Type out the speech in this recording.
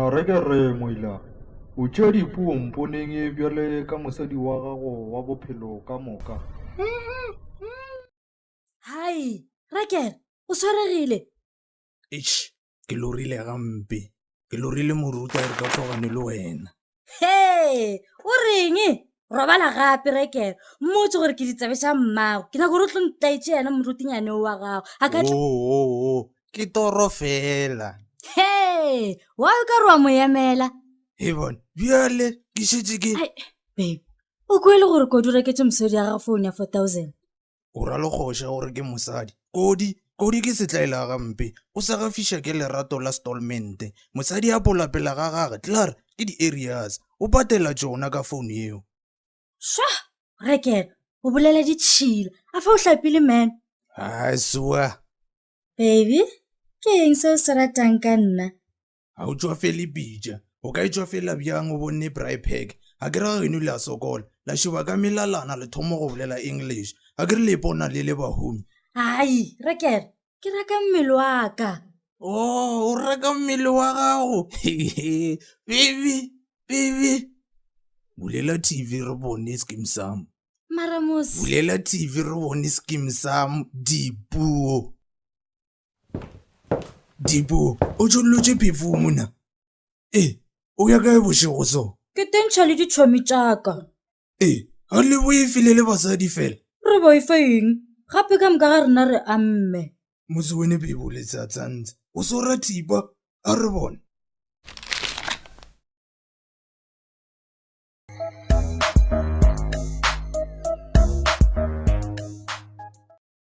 Wena re ke re moila, o tšea dipuo mponeng e bjale ka mosadi wa gago wa bophelo ka moka. Hai, Rakel, o swaregile. Ke lorile gampe. Ke lorile moruta re ka tlogane le wena. He, o reng? Robala gape Rakel. Mmotse gore ke ditsabe tša mmago. Ke nako re tlo ntlaetse yena morutinyane wa gago. Ke toro fela. He, wa ka re wa mo emela. He bona, bjale ke šetše ke... Babe, o kwele gore Kodi o reketse mosadi ya gago phone ya 4,000. O ra le kgoša gore ke mosadi. Kodi ke setlaela gampe. O sa gafiša ke lerato la stallmente. Mosadi ya polapela ga gage, Clara, ke di-areas. O patela tšona ka phone yeo. Swa, Rakel, o bolela ditšhila. A fa o hlapile man. Swa. Baby, ke eng se o se ratang ka nna? Ha o tšwa fele pija. O ka etšwa fela bjang o bonne Braaipark. Ha ke ra geno le a sokola. La šoba ka melalana le thomo go bolela English. Ha ke re le pona le bahomi. Ai, Rakel, ke raka mmele wa ka. O reka mmele wa gago. Baby. Bulela TV re bone skim sam. Maramos. Bulela TV re bone skim sam. Dipuo, o tšhollotše phefo mona. O ya kae bošego so? Ke tentšha le ditšhomi tša ka. Ha le boefile le basadi fela. Re boifa eng? Gape ka moka ga rena re amme. Motse wene bebo le tsatsantse. O so ra thipa, a re bone.